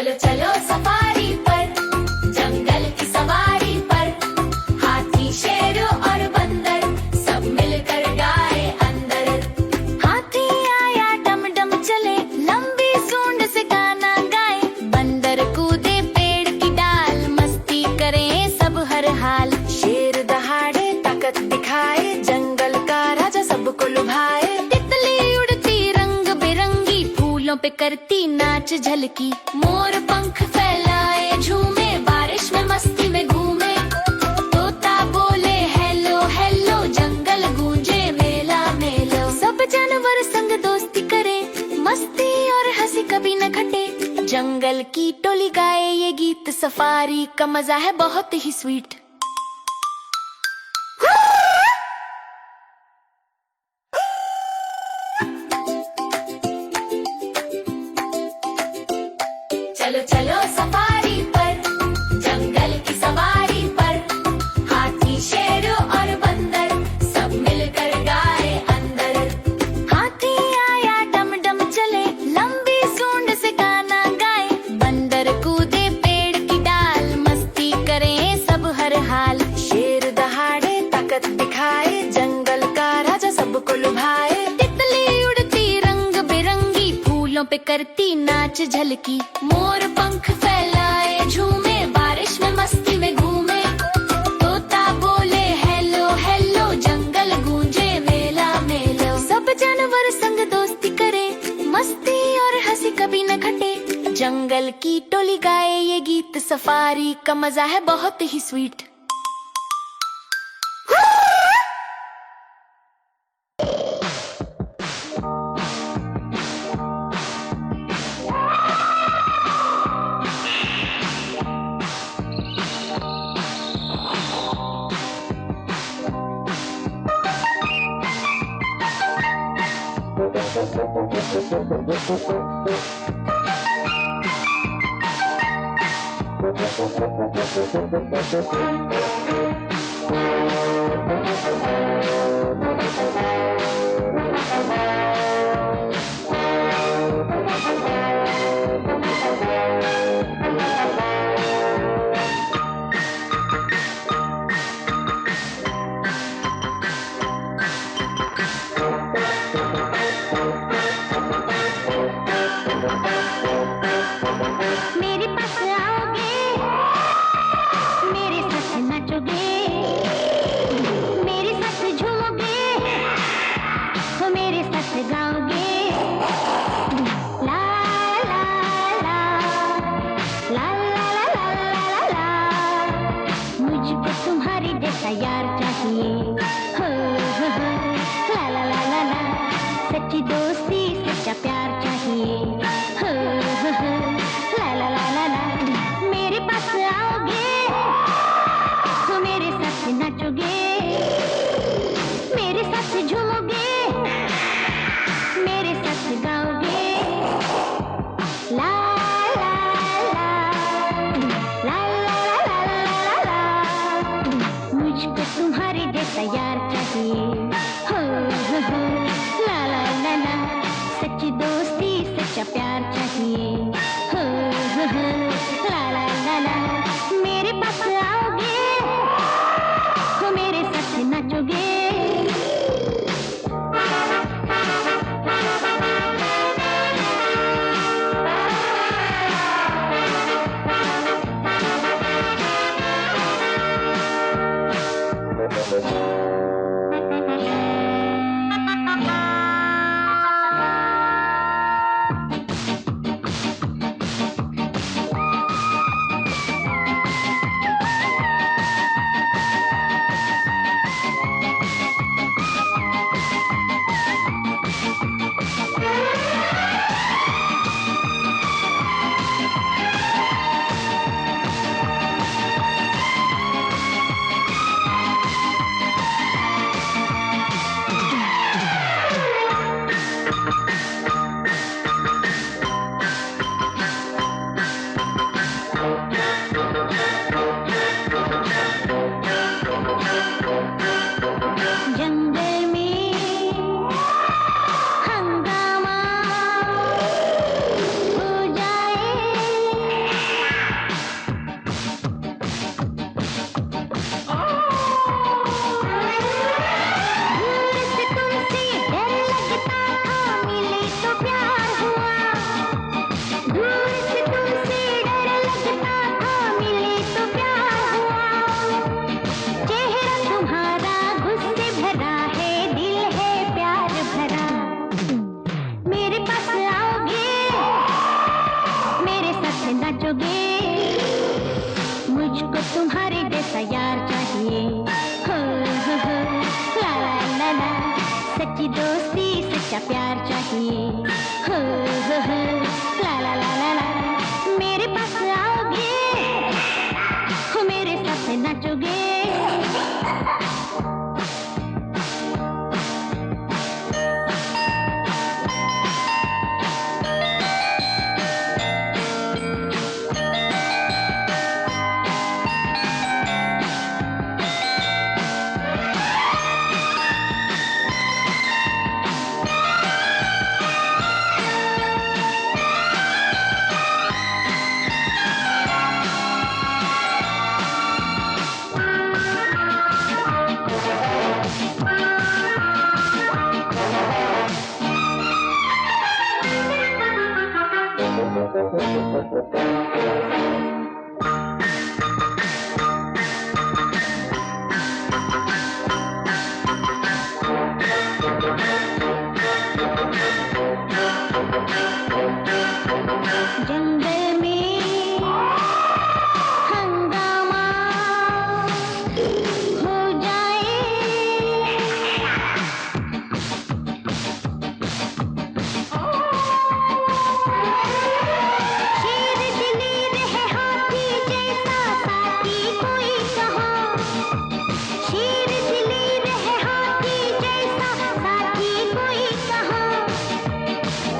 चलो चलो सफारी पर, जंगल की सवारी पर, हाथी शेर और बंदर सब मिलकर गाए अंदर। हाथी आया डम डम चले, लंबी सूंड से गाना गाए, बंदर कूदे पेड़ की डाल, मस्ती करें सब हर हाल। शेर दहाड़े ताकत दिखाए, जंगल का राजा सबको लुभाए, तितली उड़ती रंग बिरंगी, फूलों पे करती नाच झलकी, मोर पंख फैलाए झूमे, बारिश में मस्ती में घूमे, तोता बोले हेलो हेलो, जंगल गूंजे मेला मेलो। सब जानवर संग दोस्ती करे, मस्ती और हंसी कभी न घटे, जंगल की टोली गाए ये गीत, सफारी का मजा है बहुत ही स्वीट। चलो चलो सफारी पर, जंगल की सवारी पर, हाथी शेर और बंदर सब मिलकर गाए अंदर। हाथी आया डम डम चले, लंबी सूंड से गाना गाए, बंदर कूदे पेड़ की डाल, मस्ती करें सब हर हाल। शेर दहाड़े ताकत दिखाए, जंगल का राजा सबको लुभाए, तितली उड़ती रंग बिरंगी, फूलों पे करती नाच झलकी, मोर पंख फैलाए झूमे, बारिश में मस्ती में घूमे, तोता बोले हेलो हेलो, जंगल गूंजे मेला मेलो। सब जानवर संग दोस्ती करे, मस्ती और हंसी कभी न घटे, जंगल की टोली गाए ये गीत, सफारी का मजा है बहुत ही स्वीट। मेरे पास आओगे, मेरे साथ नाचोगे, मेरे साथ झूमोगे, तो मेरे साथ गाओगे, ला ला ला ला ला ला ला ला, मुझको तुम्हारी जैसा यार चाहिए, हो ला ला ला ला ला, सच्ची दोस्ती सच्चा प्यार चाहिए, हो ला ला ला ला ला। मेरे पास आओगे तो मेरे साथ नाचोगे, मेरे साथ झूमोगे, दोस्ती सच्चा प्यार चाहिए। हो ला ला ला ला ला, मेरे पास आओगे, हो मेरे साथ नाचोगे। जंगल में हंगामा हो जाए, शेर दिलीर है हाथी जैसा साथी कोई कहाँ, शेर दिलीर है हाथी जैसा साथी कोई कहाँ।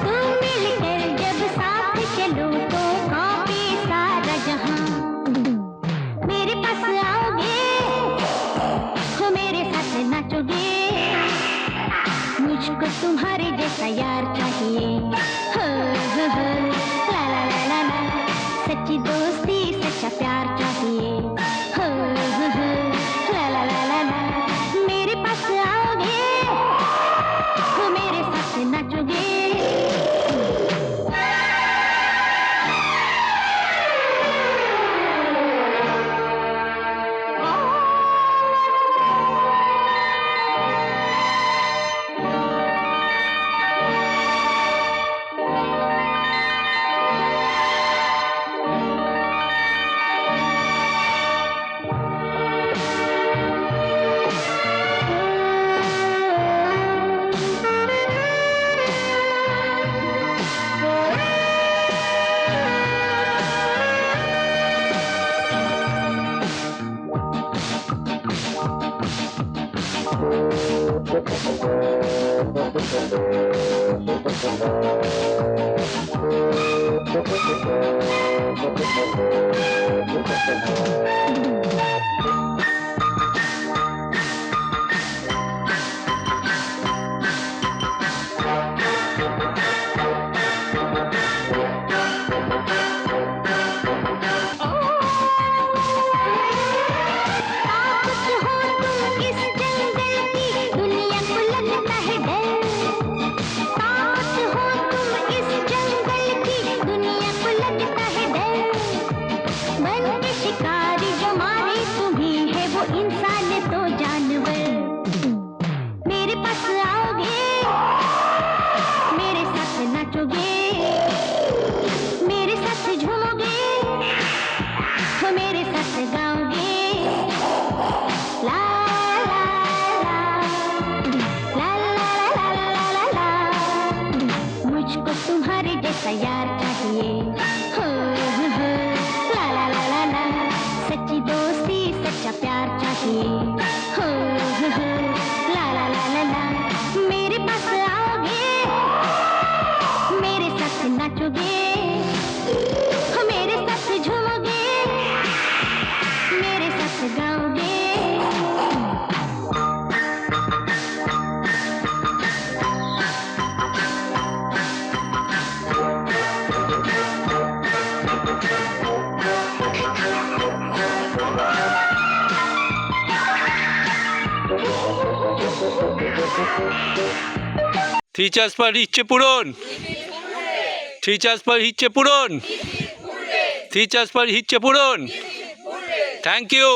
तुम मिलकर जब साथ चलो तो कांपे सारा जहां। मेरे पास आओगे, हो मेरे साथ नाचोगे, मुझको तुम्हारे जैसा यार चाहिए। हो ला ला ला ला ला, सच्ची दोस्ती सच्चा प्यार चाहिए। हो ला ला ला ला ला, मेरे पास आओगे, हो मेरे साथ नाचोगे। शिकारी जो मारे तुम्हें है वो इंसान तो जानवर। मेरे पास आओगे, मेरे साथ नाचोगे, मेरे साथ झूमोगे, हो मेरे साथ गाओगे। ला ला ला ला ला ला ला ला ला, मुझको तुम्हारे जैसा यार चाहिए। हो ला ला ला ला ला, सच्ची दोस्ती सच्चा प्यार चाहिए। हो ला ला ला ला ला, मेरे पास आओगे, मेरे साथ नाचोगे, हो मेरे साथ झूमोगे, मेरे साथ गाओगे। Teachers per হিচ্ছে পূরণ, টিচার্স per হিচ্ছে পূরণ, টিচার্স per হিচ্ছে পূরণ। Thank you.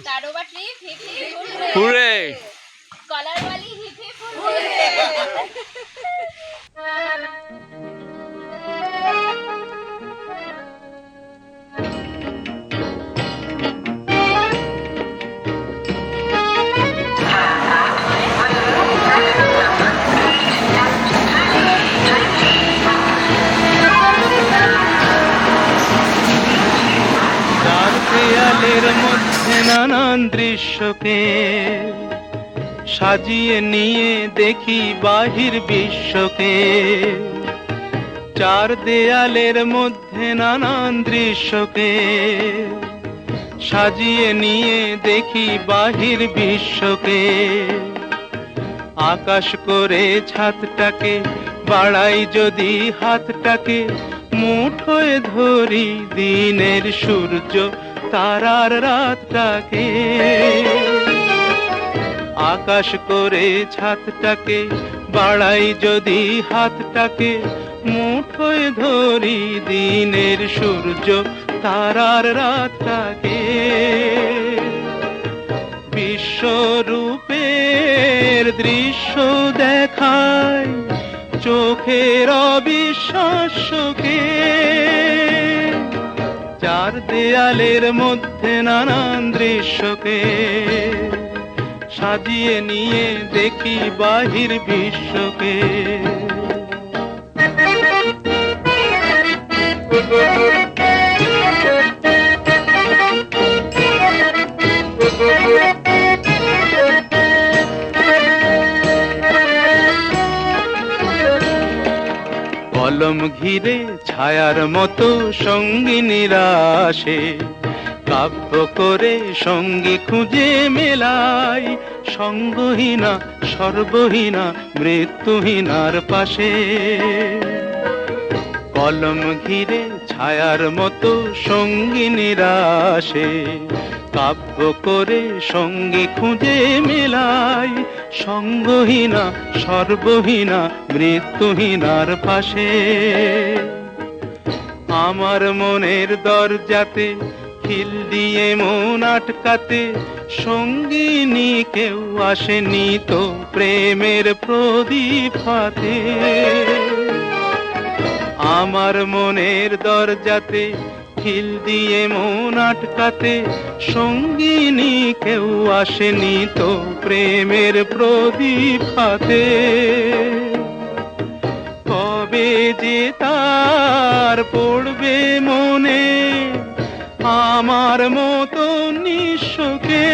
तारोबा trip hip hip hurray. Collar वाली हिप हिप हुर्रे। নানান দৃশ্যকে, সাজিয়ে নিয়ে দেখি বাহির বিশ্বকে। চার দেয়ালের মধ্যে নানান দৃশ্যকে, সাজিয়ে নিয়ে দেখি বাহির বিশ্বকে। আকাশ করে ছাদটাকে, বাড়াই যদি হাতটাকে, মুঠোয় ধরি দিনের সূর্য তারার রাতটাকে। আকাশ করে ছাদটাকে, বাড়াই যদি হাতটাকে, মুঠোয় ধরি দিনের সূর্য তারার রাতটাকে। বিশ্বরূপের দৃশ্য দেখায় চোখের অবিশ্বাস্যকে। চার দেয়ালের মধ্যে নানান দৃশ্যকে, সাজিয়ে নিয়ে দেখি বাহির বিশ্বকে। কলম ঘিরে ছায়ার মতো সঙ্গিনীরা আসে, কাব্য করে সঙ্গী খুঁজে মেলাই। সঙ্গহীনা সর্বহীনা মৃত্যুহীনার পাশে। কলম ঘিরে ছায়ার মতো সঙ্গিনীরা আসে, কাব্য করে সঙ্গী খুঁজে মেলাই। সঙ্গহীনা সর্বহীনা মৃত্যুহীনার পাশে। আমার মনের দরজাতে খিল দিয়ে মন আটকাতে, সঙ্গিনী কেউ আসেনি তো প্রেমের প্রদীপ হাতে। আমার মনের দরজাতে খিল দিয়ে মন আটকাতে, সঙ্গিনী কেউ আসেনি তো প্রেমের প্রদীপ হাতে। কবে যে তার পড়বে মনে আমার মতো নিঃস্বকে।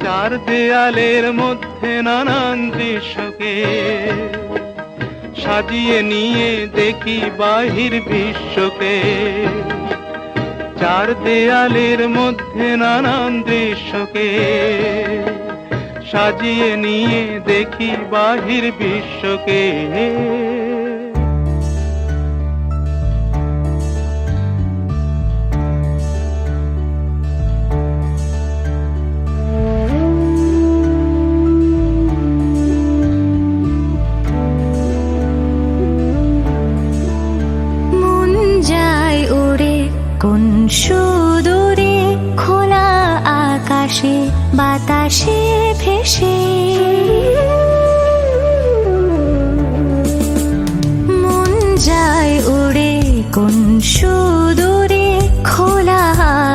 চার দেয়ালের মধ্যে নানান দৃশ্যকে, সাজিয়ে নিয়ে দেখি বাহির বিশ্বকে। চার দেয়ালের মধ্যে নানান দৃশ্যকে, সাজিয়ে নিয়ে দেখি বাহির বিশ্বকে। কোন সুদূরে খোলা আকাশে বাতাসে ভেসে। মন যায় উড়ে কোন সুদূরে খোলা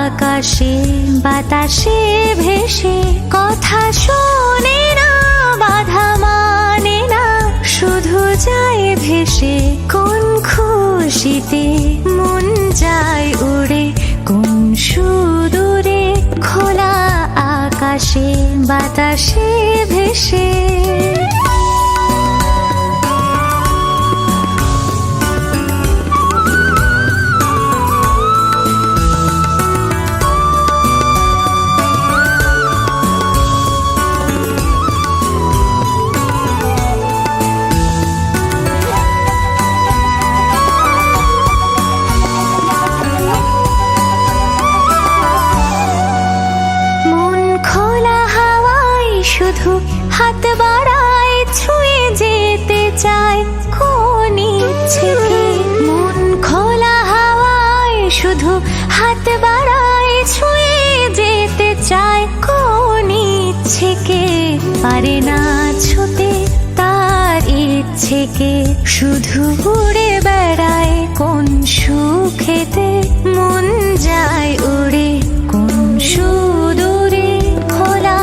আকাশে বাতাসে ভেসে। কথা শোনে না বাধা মানে না, শুধু যায় ভেসে কোন খুশিতে। মন যায় উড়ে কোন সুদূরে খোলা আকাশে বাতাসে ভেসে। হাত বাড়ায় ছুঁয়ে যেতে চায় কোন ইচ্ছেকে। মন খোলা হাওয়ায় শুধু হাত বাড়ায় ছুঁয়ে যেতে চায় কোন ইচ্ছেকে। পারে না ছুতে তার ইচ্ছেকে, শুধু উড়ে বেড়ায় কোন সুখেতে। মন যায় উড়ে কোন সুদূরে খোলা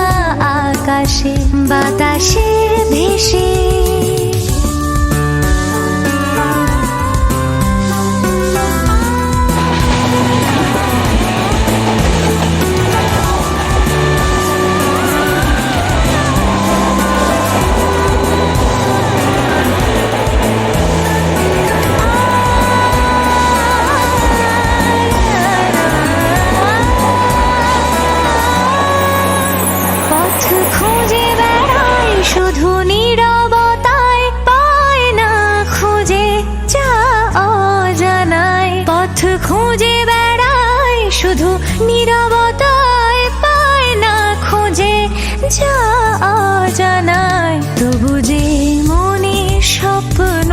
আকাশে বাতাসে ভেসে। পথ খুঁজে বেড়ায় শুধু নীরবতায়, পায় না খুঁজে যা অজানায়। পথ খুঁজে বেড়ায় শুধু নীরবতায়, পায় না খুঁজে যা অজানায়। তবু যে মনে স্বপ্ন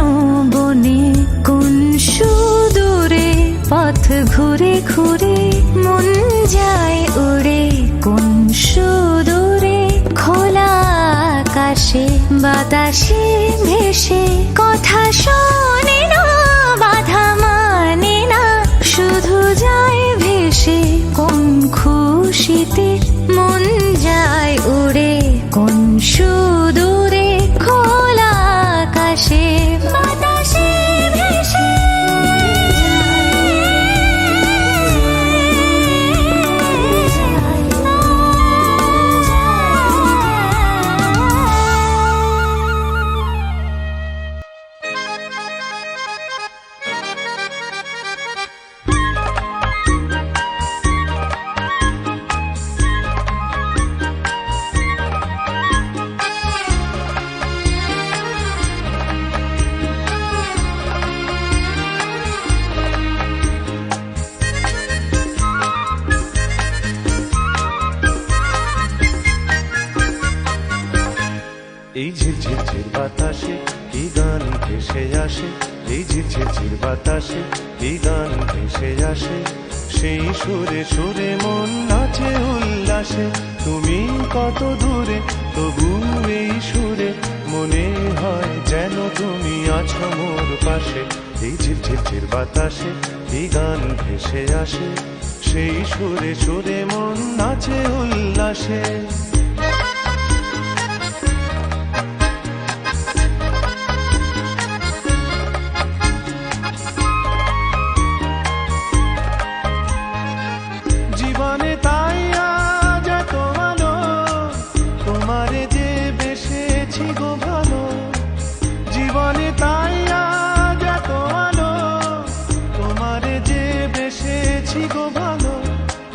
বনে কোন সুদূরে পথ ঘুরে ঘুরে মন যায় উড়ে। কোন সুদূরে খোলা আকাশে বাতাসে ভেসে কথা শোনে না, বাধা মানে না, শুধু যায় ভেসে। কোন খুশিতে মন যায় উড়ে, কোন সুদূরে খোলা আকাশে বাতাসে ভেসে। এই ঝিরঝির বাতাসে কি গান ভেসে আসে, এই ঝিরঝির বাতাসে কি গান ভেসে আসে। সেই সুরে সুরে মন নাচে উল্লাসে। তুমি কত দূরে তবু এই সুরে মনে হয় যেন তুমি আছো মোর পাশে। এই ঝিরঝির বাতাসে কি গান ভেসে আসে, সেই সুরে সুরে মন নাচে উল্লাসে। জীবনে তাই আজ এত আলো, তোমারে যে বেসেছি গো ভালো। জীবনে তাই আজ এত আলো, তোমারে যে বেসেছি গো ভালো।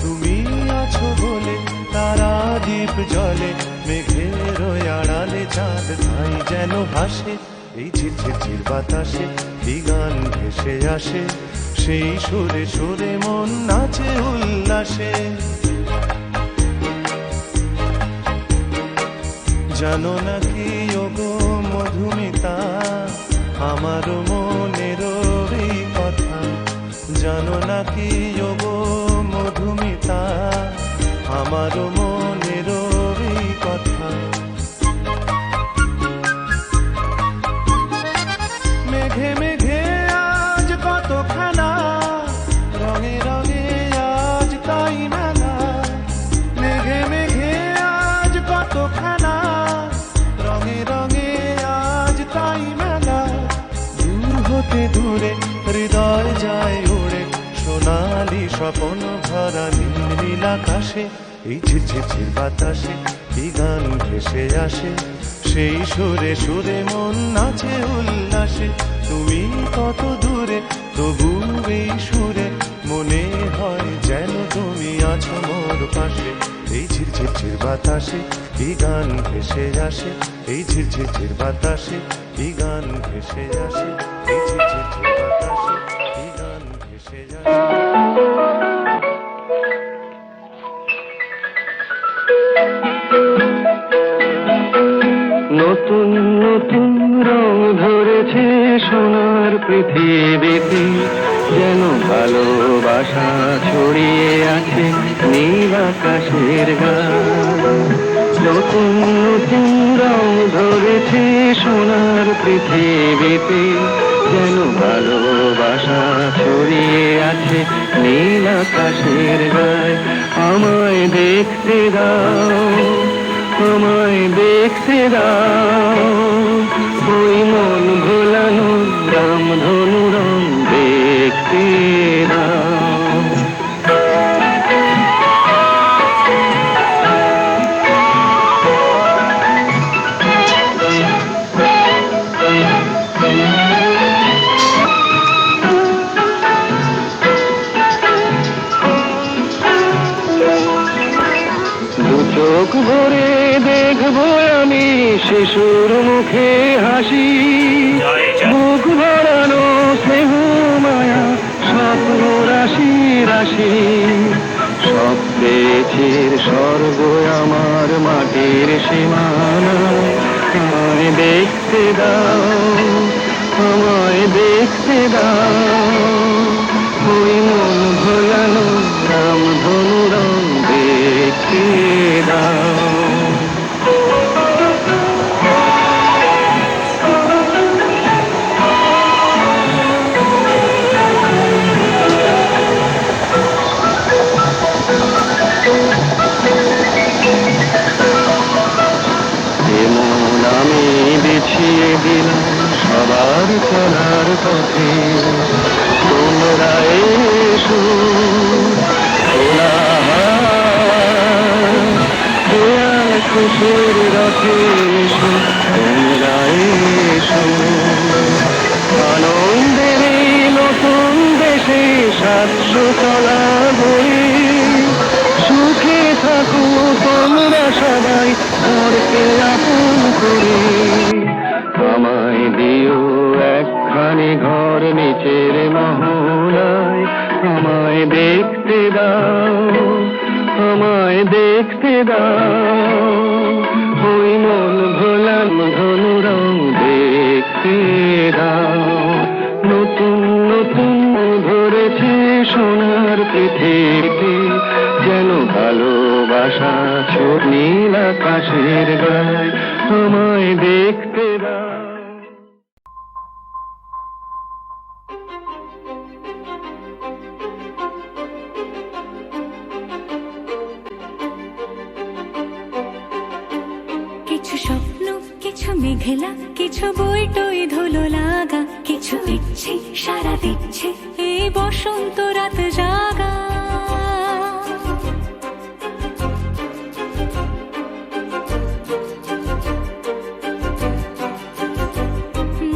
তুমি আছো বলে তারা দ্বীপ জলে, মেঘের আড়ালে চাঁদ তাই যেন হাসে। এই ঝিরঝির বাতাসে কি গান ভেসে আসে, সেই সুরে সুরে মন নাচে উল্লাসে। জানো নাকি ওগো মধুমিতা, আমার মনের এই কথা। জানো নাকি ওগো মধুমিতা, আমার মনের এই কথা। মেঘে মেঘে আজ কত খেলা, রঙে রঙে আজ তাই মেলা। মেঘে মেঘে আজ কত খেলা, রঙে রঙে আজ তাই মেলা। দূর হতে দূরে হৃদয় যায় উড়ে, সোনালি স্বপন ভরা নীল নীল আকাশে। এই ঝিরঝির বাতাসে কি গান ভেসে আসে, সেই সুরে সুরে মন নাচে উল্লাসে। তুমি কত দূরে তবু এই সুরে মনে হয় যেন তুমি আছো মোর পাশে। এই ঝিরঝির বাতাসে কি গান ভেসে আসে, এই ঝিরঝির বাতাসে কি গান ভেসে আসে, এই ঝিরঝির বাতাসে কি গান ভেসে আসে। নতুন নতুন রং ধরেছে সোনার পৃথিবীতে, যেন ভালোবাসা ছড়িয়ে আছে নীল আকাশের গান। নতুন নতুন রং ধরেছে সোনার পৃথিবীতে, যেন ভালোবাসা ছড়িয়ে আছে নীল আকাশের গায়ে। আমায় দেখতে দাও, আমায় দেখতে দাও, ওই মন ভোলানো রাম ধনু রং দেখতে দাও। দু চোখ ভরে দেখবো আমি শিশুর মুখে হাসি, বুক ভরানো স্নেহ মায়া স্বপ্ন রাশি রাশি। সব পেয়েছির স্বর্গ আমার মাটির সীমানা, আমায় দেখতে দাও, আমায় দেখতে দাও। ওই মন ভোলানো রামধনু রং দেখতে দাও। এমন আমি বিছিয়ে দিলাম সবার চলার পথে, তোমরা এসো খোলা দেয়াল খুশির রথে এসো, তোমরা এসো আনন্দের এই নতুন দেশে 700 তলা বই। সুখে থাকো তোমরা সবাই ঘরকে আপন করে, আমায় দিও একখানি ঘর নিচের মহলায়। আমায় দেখতে দাও, আমায় দেখতে দাও। ওই মন ভোলান ধনু রং দেখতে দাও। নতুন নতুন ধরেছে সোনার পৃথিবীতে, যেন ভালোবাসা ছোট নীল আকাশের গায়। আমায় দেখতে দাও। কিছু স্বপ্ন, কিছু মেঘলা, কিছু বই টই ধুলো লাগা, কিছু ইচ্ছে সারা দিচ্ছে এই বসন্ত রাত জাগা।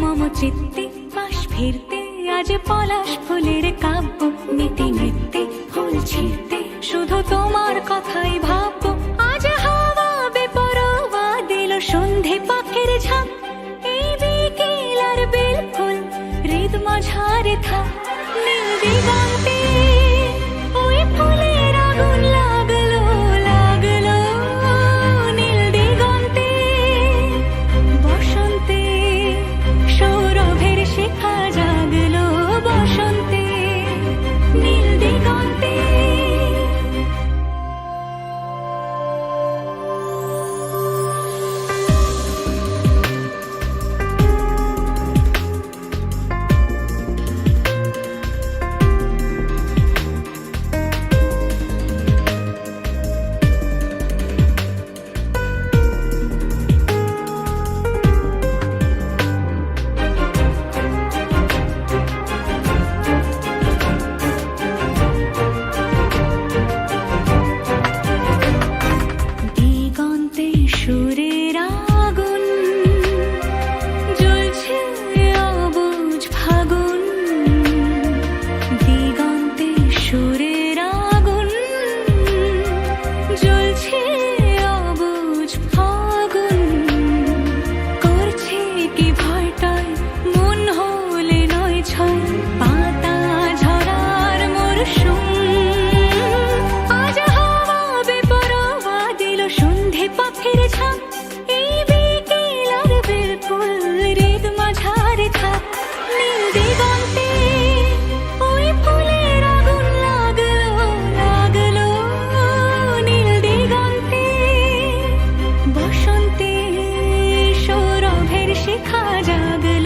মম চিত্তে পাশ ফিরতে আজ পলাশ ফুলের কাব্য, নীতি নৃত্যে ফুল ছিঁড়তে শুধু তোমার কথাই ভাববো। আজ হাওয়া বেপরোয়া দিল সন্ধে পাখির ঝাঁক, এই বিকেল আর বেলফুল হৃদ মাঝারে থাক। নীল দিগন্তে ওই ফুলের আগুন লাগলো লাগলো, নীল দিগন্তে বসন্তে সৌরভের শিখা জাগলো। বসন্তে নীল দিগন্তে দিগন্তে সুরের আগুন জ্বলছে অবুঝ ফাগুন। দিগন্তে সুরের আগুন জ্বলছে অবুঝ ফাগুন। করছে কি ভয়টায় মন হলে নয় ছয়, পাতা ঝরার মরশুম। আজ হাওয়া বেপরোয়া দিল সন্ধে পাখির ঝাঁক, এই বিকেল আর বেলফুল হৃদ মাঝারে থাক। নীল দিগন্তে ওই ফুলের আগুন লাগলো লাগলো, নীল দিগন্তে বসন্তে সৌরভের শিখা জাগলো।